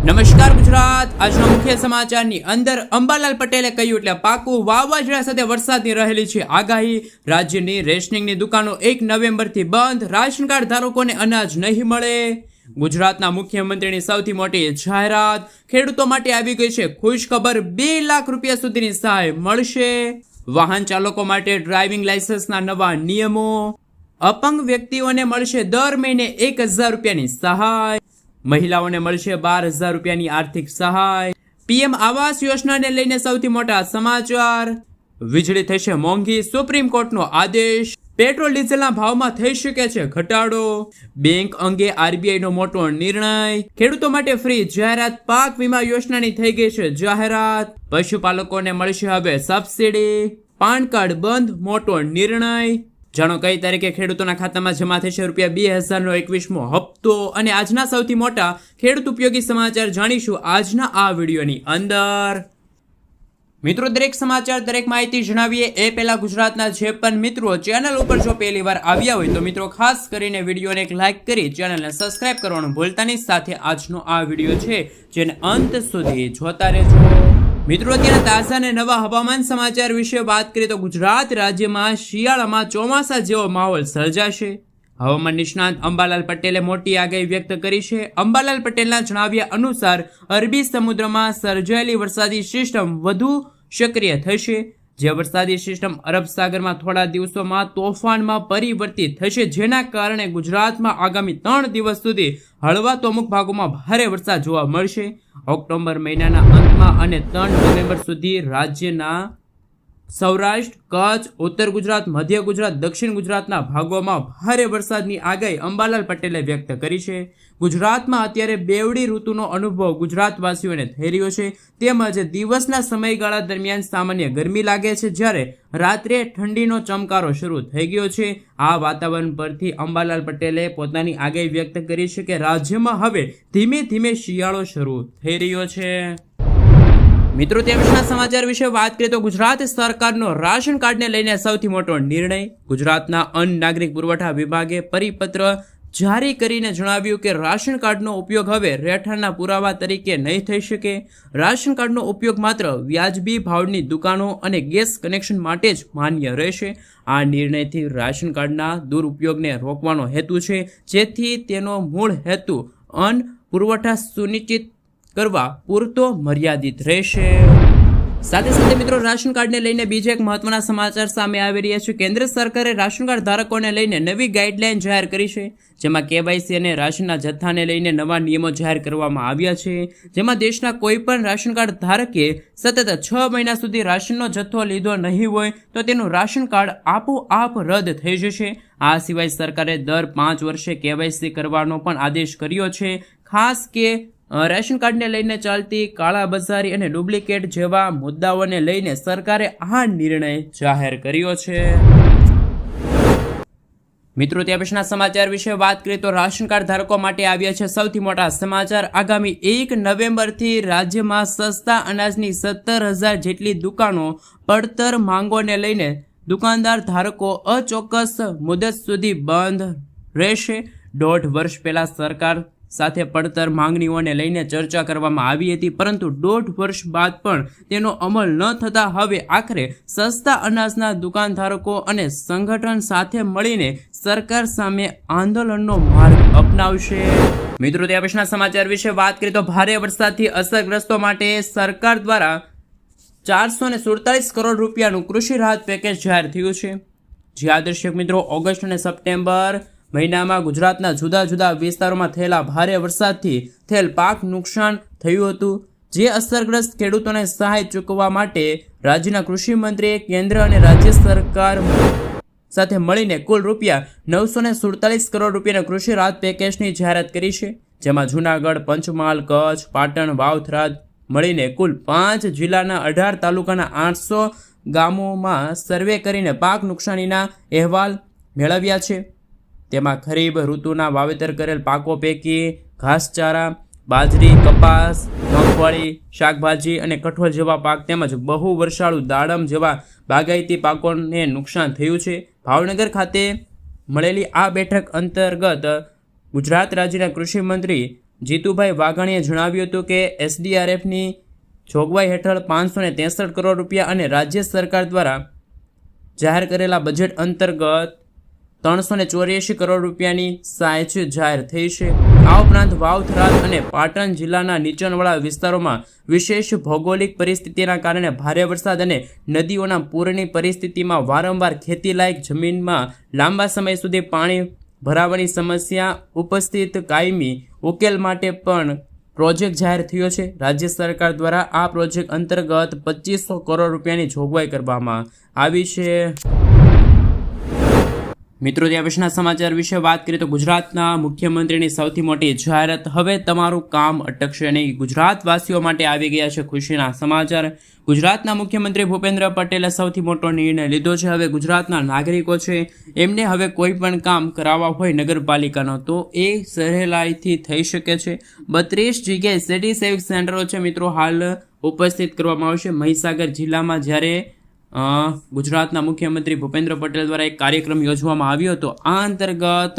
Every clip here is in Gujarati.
નમસ્કાર ગુજરાત। આજના મુખ્ય સમાચારની અંદર અંબાલાલ પટેલે કહ્યું એટલે પાકું વાવાઝોડા સાથે વરસાદની રહેલી છે આગાહી। રાજ્યની રેશનિંગની દુકાનો 1 નવેમ્બરથી બંધ। રાશન કાર્ડ ધારકોને અનાજ નહીં મળે। ગુજરાતના મુખ્યમંત્રીની સૌથી મોટી જાહેરાત। ખેડૂતો માટે આવી ગઈ છે ખુશ ખબર, 2 લાખ રૂપિયા સુધીની સહાય મળશે। વાહન ચાલકો માટે ડ્રાઇવિંગ લાયસન્સના નવા નિયમો। અપંગ વ્યક્તિઓને મળશે દર મહિને 1000 રૂપિયાની સહાય। મહિલાઓને મળશે 12,000 રૂપિયાની આર્થિક સહાય। પીએમ આવાસ યોજનાને લઈને સૌથી મોટા સમાચાર। વીજળી થશે મોંઘી, સુપ્રીમ કોર્ટનો આદેશ। પેટ્રોલ ડીઝલના ભાવમાં થઈ શકે છે ઘટાડો। બેંક અંગે આરબીઆઈનો મોટો નિર્ણય। ખેડૂતો માટે ફ્રી જાહેરાત, પાક વીમા યોજનાની થઈ ગઈ છે જાહેરાત। પશુપાલકોને મળશે હવે સબસિડી। પાન કાર્ડ બંધ, મોટો નિર્ણય। જાણો કઈ તારીખે ખેડૂતોના ખાતામાં જમા થશે ₹2000નો 21મો હપ્તો। અને આજના સૌથી મોટા ખેડૂત ઉપયોગી સમાચાર જાણીશું આજના આ વિડીયોની અંદર। મિત્રો, દરેક સમાચાર, દરેક માહિતી જણાવીએ એ પહેલા ગુજરાતના જે પણ મિત્રો ચેનલ ઉપર જો પહેલી વાર આવ્યા હોય તો મિત્રો ખાસ કરીને વિડીયોને એક લાઇક કરી ચેનલને સબસ્ક્રાઇબ કરવાનું ભૂલતા નહીં। સાથે આજનો આ વિડીયો છે જેને અંત સુધી જોતા રહેજો। મિત્રો, અત્યારે તાજા અને નવા હવામાન સમાચાર વિશે વાત કરીએ તો ગુજરાત રાજ્યમાં શિયાળામાં ચોમાસા જેવો માહોલ સર્જાશે। હવામાન નિષ્ણાત અંબાલાલ પટેલે મોટી આગાહી વ્યક્ત કરી છે। અંબાલાલ પટેલના જણાવ્યા અનુસાર અરબી સમુદ્રમાં સર્જાયેલી વરસાદી સિસ્ટમ વધુ સક્રિય થશે, જે વરસાદી સિસ્ટમ અરબ સાગરમાં થોડા દિવસોમાં તોફાનમાં પરિવર્તિત થશે, જેના કારણે ગુજરાતમાં આગામી 3 દિવસ સુધી હળવા તો અમુક ભાગોમાં ભારે વરસાદ જોવા મળશે। ઓક્ટોબર મહિનાના અંતમાં અને 3 નવેમ્બર સુધી રાજ્યના સૌરાષ્ટ્ર, કચ્છ, ઉત્તર ગુજરાત, મધ્ય ગુજરાત, દક્ષિણ ગુજરાતના ભાગોમાં ભારે વરસાદની આગાહી અંબાલાલ પટેલે વ્યક્ત કરી છે। ગુજરાતમાં અત્યારે બેવડી ઋતુનો અનુભવ ગુજરાતવાસીઓને થઈ રહ્યો છે, તેમજ દિવસના સમયગાળા દરમિયાન સામાન્ય ગરમી લાગે છે, જ્યારે રાત્રે ઠંડીનો ચમકારો શરૂ થઈ ગયો છે। આ વાતાવરણ પરથી અંબાલાલ પટેલે પોતાની આગાહી વ્યક્ત કરી છે કે રાજ્યમાં હવે ધીમે ધીમે શિયાળો શરૂ થઈ રહ્યો છે। મિત્રો, તેમના સમાચાર વિશે વાત કરીએ તો ગુજરાત સરકારનો રાશન કાર્ડને લઈને સૌથી મોટો નિર્ણય। ગુજરાતના અન્ન નાગરિક પુરવઠા વિભાગે પરિપત્ર જારી કરીને જણાવ્યું કે રાશન કાર્ડનો ઉપયોગ હવે રહેઠાણના પુરાવા તરીકે નહીં થઈ શકે। રાશન કાર્ડનો ઉપયોગ માત્ર વ્યાજબી ભાવની દુકાનો અને ગેસ કનેક્શન માટે જ માન્ય રહેશે। આ નિર્ણયથી રાશન કાર્ડના દુરુપયોગને રોકવાનો હેતુ છે, જેથી તેનો મૂળ હેતુ અન્ન પુરવઠા સુનિશ્ચિત કરવા પૂરતો મર્યાદિત રહેશે। સાથે સાથે મિત્રો, રાશન કાર્ડને લઈને બીજા એક મહત્વના સમાચાર સામે આવી રહ્યા છે। કેન્દ્ર સરકારે રાશન કાર્ડ ધારકોને લઈને નવી ગાઈડલાઈન જાહેર કરી છે, જેમાં કેવાયસી અને રાશનના જથ્થાને લઈને નવા નિયમો જાહેર કરવામાં આવ્યા છે, જેમાં દેશના કોઈ પણ રાશન કાર્ડ ધારકે સતત 6 મહિના સુધી રાશનનો જથ્થો લીધો નહીં હોય તો તેનું રાશન કાર્ડ આપોઆપ રદ થઈ જશે। આ સિવાય સરકારે દર 5 વર્ષે કેવાયસી કરવાનો પણ આદેશ કર્યો છે। ખાસ કે રેશન કાર્ડને લઈને ચાલતી કાળાબજારી અને ડુપ્લિકેટ જેવા મુદ્દાઓને લઈને સરકારે આ નિર્ણય જાહેર કર્યો છે। મિત્રો, ત્યાં પછીના સમાચાર વિશે વાત કરીએ તો રાશન કાર્ડ ધારકો માટે આવ્યા છે સૌથી મોટા સમાચાર। આગામી 1 નવેમ્બરથી રાજ્યમાં સસ્તા અનાજની 17,000 જેટલી દુકાનો પડતર માંગોને લઈને દુકાનદાર ધારકો અચોક્કસ મુદત સુધી બંધ રહેશે। 1.5 વર્ષ પહેલા સરકાર સાથે પડતર માંગણીઓને લઈને ચર્ચા કરવામાં આવી હતી, પરંતુ 1.5 વર્ષ બાદ પણ તેનો અમલ ન થતા હવે આખરે સસ્તા અનાજના દુકાનધારકો અને સંગઠન સાથે મળીને સરકાર સામે આંદોલનનો માર્ગ અપનાવશે। મિત્રો, ત્યાં પછીના સમાચાર વિશે વાત કરીએ તો ભારે વરસાદથી અસરગ્રસ્તો માટે સરકાર દ્વારા 447 કરોડ રૂપિયાનું કૃષિ રાહત પેકેજ જાહેર થયું છે। જ્યાં દર્શક મિત્રો, ઓગસ્ટ અને સપ્ટેમ્બર મહિનામાં ગુજરાતના જુદા જુદા વિસ્તારોમાં થયેલા ભારે વરસાદથી થયેલ પાક નુકસાન થયું હતું, જે અસરગ્રસ્ત ખેડૂતોને સહાય ચૂકવવા માટે રાજ્યના કૃષિ મંત્રીએ કેન્દ્ર અને રાજ્ય સરકાર સાથે મળીને કુલ ₹947 કરોડ રૂપિયાના કૃષિ રાહત પેકેજની જાહેરાત કરી છે, જેમાં જૂનાગઢ, પંચમહાલ, કચ્છ, પાટણ, વાવ-થરાદ મળીને કુલ 5 જિલ્લાના 18 તાલુકાના 800 ગામોમાં સર્વે કરીને પાક નુકસાનીના અહેવાલ મેળવ્યા છે। તેમાં ખરીફ ઋતુના વાવેતર કરેલ પાકો પૈકી ઘાસચારા, બાજરી, કપાસ, મગફળી, શાકભાજી અને કઠોળ જેવા પાક તેમજ બહુ વર્ષાળુ દાડમ જેવા બાગાયતી પાકોને નુકસાન થયું છે। ભાવનગર ખાતે મળેલી આ બેઠક અંતર્ગત ગુજરાત રાજ્યના કૃષિ મંત્રી જીતુભાઈ વાઘાણીએ જણાવ્યું હતું કે SDRFની જોગવાઈ હેઠળ 563 કરોડ રૂપિયા અને રાજ્ય સરકાર દ્વારા જાહેર કરેલા બજેટ અંતર્ગત 384 કરોડ રૂપિયાની સહાય જાહેર થઈ છે. આ ઉપરાંત વાવ, થરાદ અને પાટણ જિલ્લાના નીચાણવાળા વિસ્તારોમાં વિશેષ ભૌગોલિક પરિસ્થિતિના કારણે ભારે વરસાદ અને નદીઓના પૂરની પરિસ્થિતિમાં વારંવાર ખેતીલાયક જમીનમાં લાંબા સમય સુધી પાણી ભરાવાની સમસ્યા ઉપસ્થિત કાયમી ઉકેલ માટે પણ પ્રોજેક્ટ જાહેર થયો છે. રાજ્ય સરકાર દ્વારા આ પ્રોજેક્ટ અંતર્ગત 2500 કરોડ રૂપિયાની જોગવાઈ કરવામાં આવી છે. મિત્રો, ત્યાં પછીના સમાચાર વિશે વાત કરીએ તો ગુજરાતના મુખ્યમંત્રીની સૌથી મોટી જાહેરાત. હવે તમારું કામ અટકશે નહીં. ગુજરાતવાસીઓ માટે આવી ગયા છે ખુશીના સમાચાર. ગુજરાતના મુખ્યમંત્રી ભૂપેન્દ્ર પટેલે સૌથી મોટો નિર્ણય લીધો છે. હવે ગુજરાતના નાગરિકો છે એમને હવે કોઈ પણ કામ કરાવવા હોય નગરપાલિકાનો તો એ સહેલાઈથી થઈ શકે છે. 32 જગ્યાએ સિટી સેવિક સેન્ટરો છે મિત્રો હાલ ઉપસ્થિત કરવામાં આવશે. મહીસાગર જિલ્લામાં જ્યારે ગુજરાતના મુખ્યમંત્રી ભૂપેન્દ્ર પટેલ દ્વારા એક કાર્યક્રમ યોજવામાં આવ્યો હતો. આ અંતર્ગત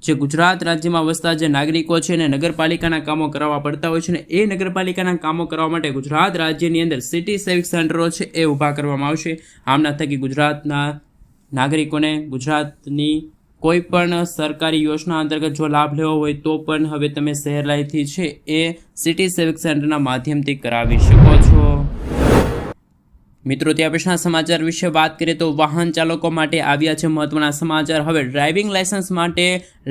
જે ગુજરાત રાજ્યમાં વસતા જે નાગરિકો છે ને નગરપાલિકાના કામો કરાવવા પડતા હોય છે ને એ નગરપાલિકાના કામો કરવા માટે ગુજરાત રાજ્યની અંદર સિટી સેવિક સેન્ટરો છે એ ઊભા કરવામાં આવશે. આમના થકી ગુજરાતના નાગરિકોને ગુજરાતની કોઈ પણ સરકારી યોજના અંતર્ગત જો લાભ લેવો હોય તો પણ હવે તમે સહેલાઈથી છે એ સિટી સેવિક સેન્ટરના માધ્યમથી કરાવી શકો છો. મિત્રો, ત્યાં પછીના સમાચાર વિશે વાત કરીએ તો વાહન ચાલકો માટે આવ્યા છે મહત્વના સમાચાર. હવે ડ્રાઇવિંગ લાયસન્સ માટે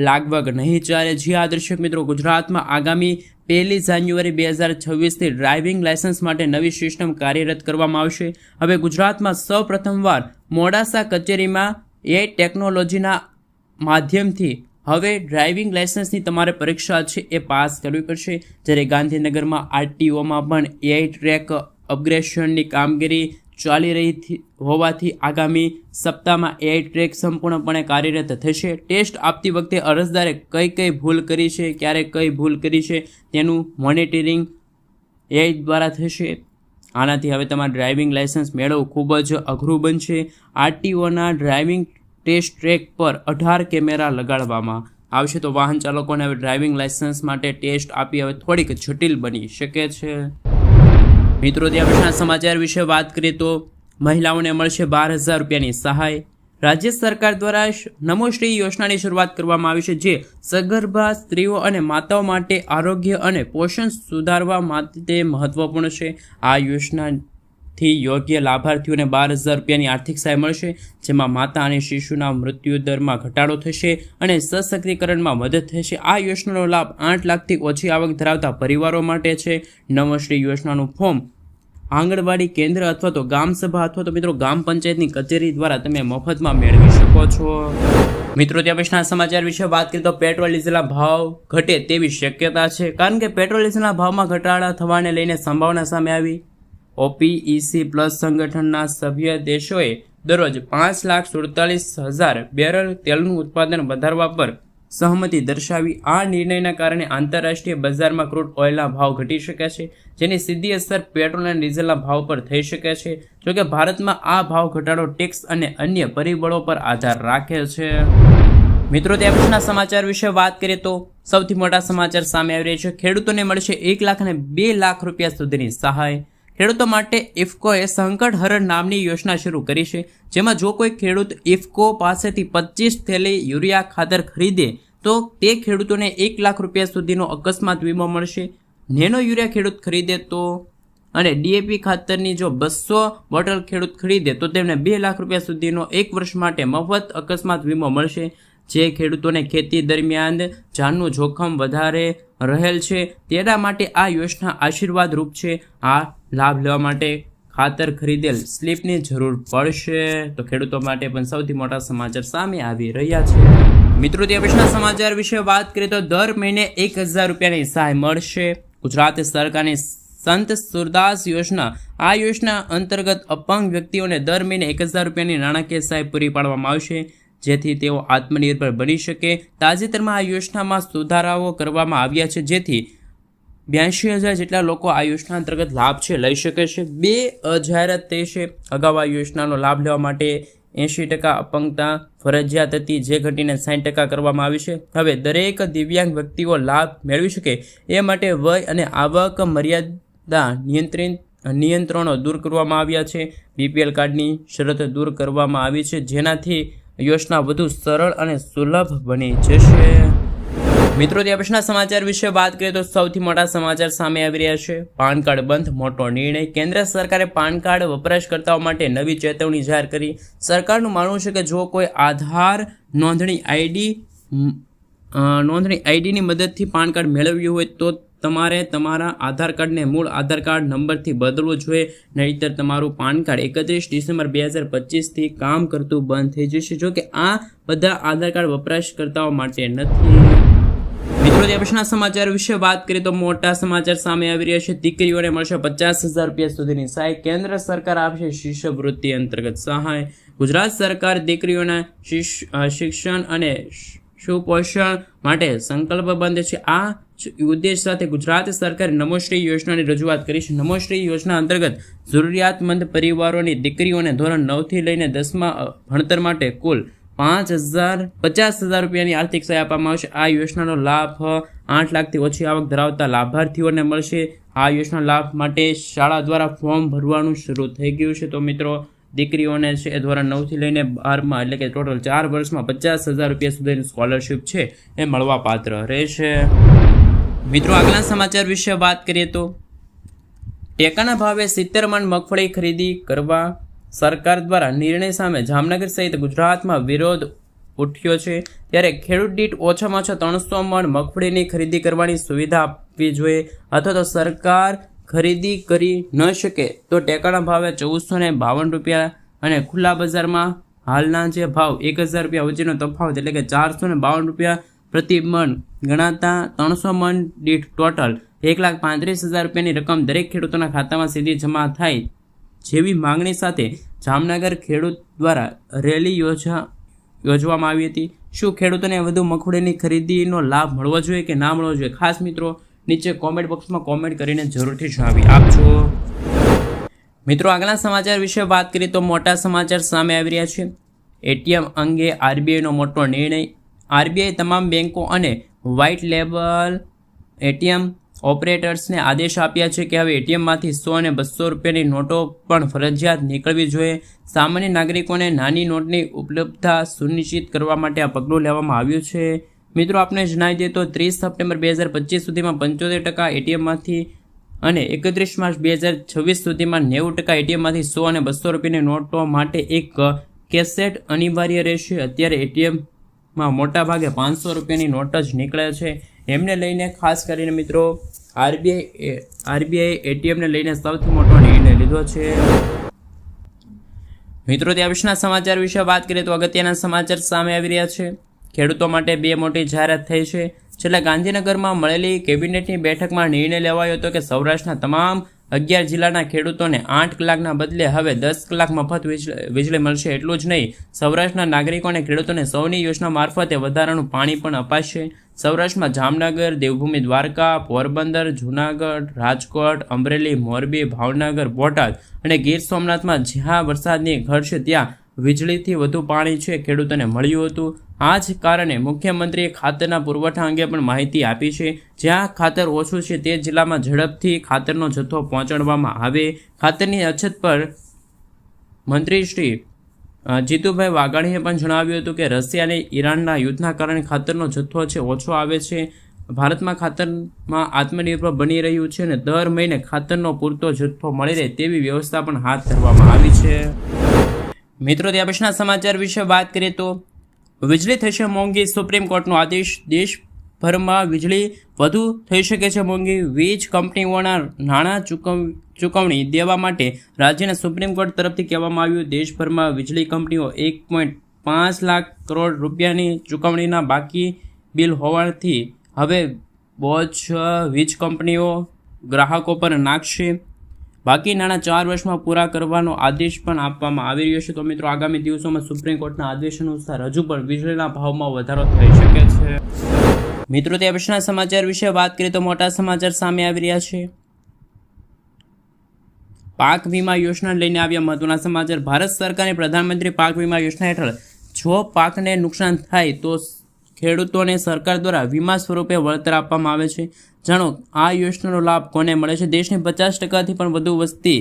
લાગવગ નહીં ચાલે. જી હા દર્શક મિત્રો, ગુજરાતમાં આગામી 1 જાન્યુઆરી 2026થી ડ્રાઇવિંગ લાયસન્સ માટે નવી સિસ્ટમ કાર્યરત કરવામાં આવશે. હવે ગુજરાતમાં સૌપ્રથમવાર મોડાસા કચેરીમાં AI ટેકનોલોજીના માધ્યમથી હવે ડ્રાઇવિંગ લાયસન્સની તમારે પરીક્ષા છે એ પાસ કરવી પડશે. જ્યારે ગાંધીનગરમાં RTOમાં પણ AI ટ્રેક અપગ્રેડેશનની કામગીરી ચાલી રહી હોવાથી આગામી સપ્તાહમાં AI ટ્રેક સંપૂર્ણપણે કાર્યરત થશે. ટેસ્ટ આપતી વખતે અરજદારે કઈ ભૂલ કરી છે, ક્યારે કઈ ભૂલ કરી છે તેનું મોનિટરિંગ AI દ્વારા થશે. આનાથી હવે તમારે ડ્રાઇવિંગ લાયસન્સ મેળવવું ખૂબ જ અઘરું બનશે. RTOના ડ્રાઇવિંગ ટેસ્ટ ટ્રેક પર 18 કેમેરા લગાડવામાં આવશે. તો વાહન ચાલકોને હવે ડ્રાઇવિંગ લાયસન્સ માટે ટેસ્ટ આપી હવે થોડીક જટિલ બની શકે છે. મિત્રો, ત્યાં પછીના સમાચાર વિશે વાત કરીએ તો મહિલાઓને મળશે 12,000 રૂપિયાની સહાય. રાજ્ય સરકાર દ્વારા નમોશ્રી યોજનાની શરૂઆત કરવામાં આવી છે જે સગર્ભા સ્ત્રીઓ અને માતાઓ માટે આરોગ્ય અને પોષણ સુધારવા માટે મહત્વપૂર્ણ છે. આ યોજનાથી યોગ્ય લાભાર્થીઓને 12,000 રૂપિયાની આર્થિક સહાય મળશે, જેમાં માતા અને શિશુના મૃત્યુદરમાં ઘટાડો થશે અને સશક્તિકરણમાં મદદ થશે. આ યોજનાનો લાભ 8 લાખથી ઓછી આવક ધરાવતા પરિવારો માટે છે. નમશ્રી યોજનાનું ફોર્મ આંગણવાડી કેન્દ્ર અથવા તો ગામ સભા અથવા તો મિત્રો ગ્રામ પંચાયતની કચેરી દ્વારા તમે મફતમાં મેળવી શકો છો. મિત્રો, ત્યાં પછીના સમાચાર વિશે વાત કરીએ તો પેટ્રોલ ડીઝલના ભાવ ઘટે તેવી શક્યતા છે. કારણ કે પેટ્રોલ ડીઝલના ભાવમાં ઘટાડા થવાને લઈને સંભાવના સામે આવી. OPEC+ સંગઠનના સભ્ય દેશોએ દરરોજ 5,47,000 બેરલ તેલનું ઉત્પાદન વધારવા પર સહમતિ દર્શાવી. આ નિર્ણયના કારણે આંતરરાષ્ટ્રીય બજારમાં ક્રૂડ ઓઇલના ભાવ ઘટી શકે છે, જેની સીધી અસર પેટ્રોલ અને ડીઝલના ભાવ પર થઈ શકે છે. જોકે ભારતમાં આ ભાવ ઘટાડો ટેક્સ અને અન્ય પરિબળો પર આધાર રાખે છે. મિત્રો, ત્યાં પછીના સમાચાર વિશે વાત કરીએ તો સૌથી મોટા સમાચાર સામે આવી રહ્યા છે. ખેડૂતોને મળશે 1 લાખ અને 2 લાખ રૂપિયા સુધીની સહાય. ખેડૂતો માટે ઇફકોએ સંકટ હરણ નામની યોજના શરૂ કરી છે, જેમાં જો કોઈ ખેડૂત ઇફકો પાસેથી 25 થેલી યુરિયા ખાતર ખરીદે તો તે ખેડૂતોને 1 લાખ રૂપિયા સુધીનો અકસ્માત વીમો મળશે. નેનો યુરિયા ખેડૂત ખરીદે તો અને DAP ખાતરની જો 200 બોટલ ખેડૂત ખરીદે તો તેમને 2 લાખ રૂપિયા સુધીનો 1 વર્ષ માટે મફત અકસ્માત વીમો મળશે. જે ખેડૂતોને ખેતી દરમિયાન જાનનું જોખમ વધારે રહેલ છે તેના માટે આ યોજના આશીર્વાદ રૂપ છે. આ લાભ લેવા માટે ખાતર ખરીદેલ સ્લીપની જરૂર પડશે. તો ખેડૂતો માટે પણ સૌથી મોટા સમાચાર સામે આવી રહ્યા છે. મિત્રો, ત્યાં પછીના સમાચાર વિશે વાત કરીએ તો દર મહિને 1,000 રૂપિયાની સહાય મળશે. ગુજરાત સરકારની સંત સુરદાસ યોજના. આ યોજના અંતર્ગત અપંગ વ્યક્તિઓને દર મહિને 1,000 રૂપિયાની નાણાકીય સહાય પૂરી પાડવામાં આવશે, જેથી તેઓ આત્મનિર્ભર બની શકે. તાજેતરમાં આ યોજનામાં સુધારાઓ કરવામાં આવ્યા છે, જેથી 82,000 જેટલા લોકો આ યોજના અંતર્ગત લાભ છે લઈ શકે છે. 2 જાહેરાત થઈ છે. અગાઉ આ યોજનાનો લાભ લેવા માટે 80% અપંગતા ફરજિયાત હતી, જે ઘટીને 60% કરવામાં આવી છે. હવે દરેક દિવ્યાંગ વ્યક્તિઓ લાભ મેળવી શકે એ માટે વય અને આવક મર્યાદા નિયંત્રણો દૂર કરવામાં આવ્યા છે. BPL કાર્ડની શરત દૂર કરવામાં આવી છે, જેનાથી યોજના વધુ સરળ અને સુલભ બની જશે. મિત્રો, ત્યાં પછીના સમાચાર વિશે વાત કરીએ તો સૌથી મોટા સમાચાર સામે આવી રહ્યા છે. પાન કાર્ડ બંધ, મોટો નિર્ણય. કેન્દ્ર સરકારે પાન કાર્ડ વપરાશકર્તાઓ માટે નવી ચેતવણી જાહેર કરી. સરકારનું માનવું છે કે જો કોઈ આધાર નોંધણી આઈડીની મદદથી પાન કાર્ડ મેળવ્યું હોય તો તમારે તમારા આધાર કાર્ડને મૂળ આધાર કાર્ડ નંબરથી બદલવું જોઈએ, નહીંતર તમારું પાન કાર્ડ 31 ડિસેમ્બર 2025થી કામ કરતું બંધ થઈ જશે. જો કે આ બધા આધાર કાર્ડ વપરાશકર્તાઓ માટે નથી. મિત્રો, ત્યાં પછીના સમાચાર વિશે વાત કરીએ તો મોટા સમાચાર સામે આવી રહ્યા છે. દીકરીઓને મળશે 50,000 રૂપિયા સુધીની સહાય. કેન્દ્ર સરકાર આપશે શિષ્યવૃત્તિ અંતર્ગત સહાય. ગુજરાત સરકાર દીકરીઓના શિક્ષણ અને સુપોષણ માટે સંકલ્પબદ્ધ છે. આ ઉદ્દેશ સાથે ગુજરાત સરકારે નમોશ્રી યોજનાની રજૂઆત કરી છે. નમોશ્રી યોજના અંતર્ગત જરૂરિયાતમંદ પરિવારોની દીકરીઓને ધોરણ 9થી લઈને 10મા ભણતર માટે કુલ 50,000 રૂપિયાની આર્થિક સહાય આપવામાં આવશે. આ યોજનાનો લાભ 8 લાખથી ઓછી આવક ધરાવતા લાભાર્થીઓને મળશે. આ યોજના લાભ માટે શાળા દ્વારા ફોર્મ ભરવાનું શરૂ થઈ ગયું છે. તો મિત્રો, દીકરીઓને છે ધોરણ 9થી લઈને 12મા એટલે કે ટોટલ 4 વર્ષમાં 50,000 રૂપિયા સુધીની સ્કોલરશિપ છે એ મળવા પાત્ર રહેશે. મિત્રો, આગળના સમાચાર વિશે વાત કરીએ તો ટેકાના ભાવે 70 મણ મગફળી ખરીદી કરવા સરકાર દ્વારા નિર્ણય સામે જામનગર સહિત ગુજરાતમાં વિરોધ ઉઠ્યો છે. ત્યારે ખેડૂત દીઠ ઓછામાં ઓછા 300 મણ મગફળીની ખરીદી કરવાની સુવિધા આપવી જોઈએ, અથવા તો સરકાર ખરીદી કરી ન શકે તો ટેકાના ભાવે 1452 રૂપિયા અને ખુલ્લા બજારમાં હાલના જે ભાવ 1000 રૂપિયા વચ્ચેનો તફાવત એટલે કે 452 રૂપિયા પ્રતિ મણ ગણાતા 300 મણ દીઠ ટોટલ 1,35,000 રૂપિયાની રકમ દરેક ખેડૂતોના ખાતામાં સીધી જમા થાય જેવી માંગણી સાથે જામનગર ખેડૂત દ્વારા રેલી યોજવામાં આવી હતી. શું ખેડૂતોને વધુ મગફળીની ખરીદીનો લાભ મળવો જોઈએ કે ના મળવો જોઈએ? ખાસ મિત્રો નીચે કોમેન્ટ બોક્સમાં કોમેન્ટ કરીને જરૂરથી જણાવી આપજો. મિત્રો, આગળના સમાચાર વિશે વાત કરીએ તો મોટા સમાચાર સામે આવી રહ્યા છે. એટીએમ અંગે આરબીઆઈનો મોટો નિર્ણય. આરબીઆઈ તમામ બેંકો અને વ્હાઇટ લેબલ એટીએમ ઓપરેટર્સને આદેશ આપ્યા છે કે હવે એટીએમમાંથી 100 અને 200 રૂપિયાની નોટો પણ ફરજિયાત નીકળવી જોઈએ. સામાન્ય નાગરિકોને નાની નોટની ઉપલબ્ધતા સુનિશ્ચિત કરવા માટે આ પગલું લેવામાં આવ્યું છે. મિત્રો, આપણે જણાવી દઈએ તો 30 સપ્ટેમ્બર 2025 સુધીમાં 75% એટીએમમાંથી અને 31 માર્ચ 2026 સુધીમાં 90% એટીએમમાંથી 100 અને 200 રૂપિયાની નોટો માટે એક કેસેટ અનિવાર્ય રહેશે. અત્યારે એટીએમમાં મોટાભાગે 500 રૂપિયાની નોટ જ નીકળે છે. એમને લઈને ખાસ કરીને મિત્રો આરબીઆઈ એટીએમને લઈને સૌથી મોટો નિર્ણય લીધો છે. મિત્રો, ત્યાં વિશેના સમાચાર વિશે વાત કરીએ તો અગત્યના સમાચાર સામે આવી રહ્યા છે. ખેડૂતો માટે 2 મોટી જાહેરાત થઈ છે. છેલ્લા ગાંધીનગરમાં મળેલી કેબિનેટની બેઠકમાં નિર્ણય લેવાયો હતો કે સૌરાષ્ટ્રના તમામ 11 જિલ્લાના ખેડૂતોને 8 કલાકના બદલે હવે 10 કલાક મફત વીજળી મળશે. એટલું જ નહીં, સૌરાષ્ટ્રના નાગરિકો અને ખેડૂતોને સૌની યોજના મારફતે વધારાનું પાણી પણ અપાશે. સૌરાષ્ટ્રમાં જામનગર, દેવભૂમિ દ્વારકા, પોરબંદર, જૂનાગઢ, રાજકોટ, અમરેલી, મોરબી, ભાવનગર, બોટાદ અને ગીર સોમનાથમાં જ્યાં વરસાદની ઘટ છે ત્યાં વીજળીથી વધુ પાણી છે ખેડૂતોને મળ્યું હતું. આ જ કારણે મુખ્યમંત્રીએ ખાતરના પુરવઠા અંગે પણ માહિતી આપી છે. જ્યાં ખાતર ઓછું છે તે જિલ્લામાં ઝડપથી ખાતરનો જથ્થો પહોંચાડવામાં આવે. ખાતરની અછત પર મંત્રી શ્રી જીતુભાઈ વાઘાણીએ પણ જણાવ્યું હતું કે રશિયા અને ઈરાનના યુદ્ધના કારણે ખાતરનો જથ્થો છે ઓછો આવે છે. ભારતમાં ખાતરમાં આત્મનિર્ભર બની રહ્યું છે અને દર મહિને ખાતરનો પૂરતો જથ્થો મળી રહે તેવી વ્યવસ્થા પણ હાથ ધરવામાં આવી છે. મિત્રો, ત્યાં પછીના સમાચાર વિશે વાત કરીએ તો વીજળી થશે મોંઘી. સુપ્રીમ કોર્ટનો આદેશ. દેશભરમાં વીજળી વધુ થઈ શકે છે મોંઘી. વીજ કંપનીઓના નાણાં ચૂકવણી દેવા માટે રાજ્યના સુપ્રીમ કોર્ટ તરફથી કહેવામાં આવ્યું. દેશભરમાં વીજળી કંપનીઓ 1.5 લાખ કરોડ રૂપિયાની ચૂકવણીના બાકી બિલ હોવાથી હવે બોજ વીજ કંપનીઓ ગ્રાહકો પર નાખશે. બાકી નાણાં 4 વર્ષમાં પૂરા કરવાનો આદેશ પણ આપવામાં આવી રહ્યો છે. તો મિત્રો, આગામી દિવસોમાં સુપ્રીમ કોર્ટના આદેશ અનુસાર હજુ પણ વીજળીના ભાવમાં વધારો થઈ શકે છે. મિત્રો, ત્યાં પછીના સમાચાર વિશે વાત કરીએ તો મોટા સમાચાર સામે આવી રહ્યા છે. પાક વીમા યોજના લઈને આવ્યા મહત્વના સમાચાર. ભારત સરકારની પ્રધાનમંત્રી પાક વીમા યોજના હેઠળ જો પાકને નુકસાન થાય તો ખેડૂતોને સરકાર દ્વારા વીમા સ્વરૂપે વળતર આપવામાં આવે છે. જાણો આ યોજનાનો લાભ કોને મળે છે. દેશની 50%થી પણ વધુ વસ્તી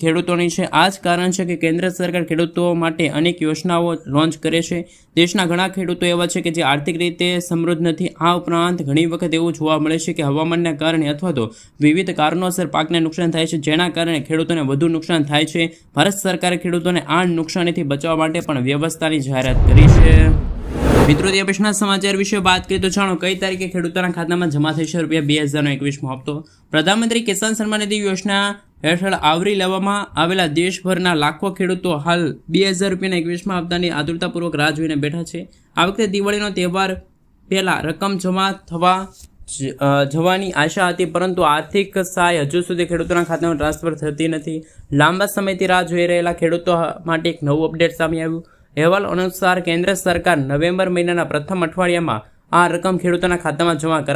ખેડૂતોની છે. આ જ કારણ છે કે કેન્દ્ર સરકાર ખેડૂતો માટે અનેક યોજનાઓ લોન્ચ કરે છે. દેશના ઘણા ખેડૂતો એવા છે કે જે આર્થિક રીતે સમૃદ્ધ નથી. આ ઉપરાંત ઘણી વખત એવું જોવા મળે છે કે હવામાનના કારણે અથવા તો વિવિધ કારણોસર પાકને નુકસાન થાય છે, જેના કારણે ખેડૂતોને વધુ નુકસાન થાય છે. ભારત સરકારે ખેડૂતોને આ નુકસાનીથી બચાવવા માટે પણ વ્યવસ્થાની જાહેરાત કરી છે. મિત્રો, તે પછીના સમાચાર વિશે વાત કરીએ તો જાણો કઈ તારીખે ખેડૂતોના ખાતામાં જમા થશે ₹2021નો હપ્તો. પ્રધાનમંત્રી કિસાન સન્માન નિધિ યોજના હેઠળ આવરી લેવામાં આવેલા દેશભરના લાખો ખેડૂતો હાલ ₹2021 હપ્તાની આતુરતાપૂર્વક રાહ જોઈને બેઠા છે. આ વખતે દિવાળીનો તહેવાર પહેલાં રકમ જમા જવાની આશા હતી, પરંતુ આર્થિક સહાય હજુ સુધી ખેડૂતોના ખાતામાં ટ્રાન્સફર થતી નથી. લાંબા સમયથી રાહ જોઈ રહેલા ખેડૂતો માટે એક નવું અપડેટ સામે આવ્યું. અહેવાલ અનુસાર કેન્દ્ર સરકાર નવેમ્બર મહિનાના પ્રથમ અઠવાડિયામાં આ રકમ ખેડૂતોના ખાતામાં જમા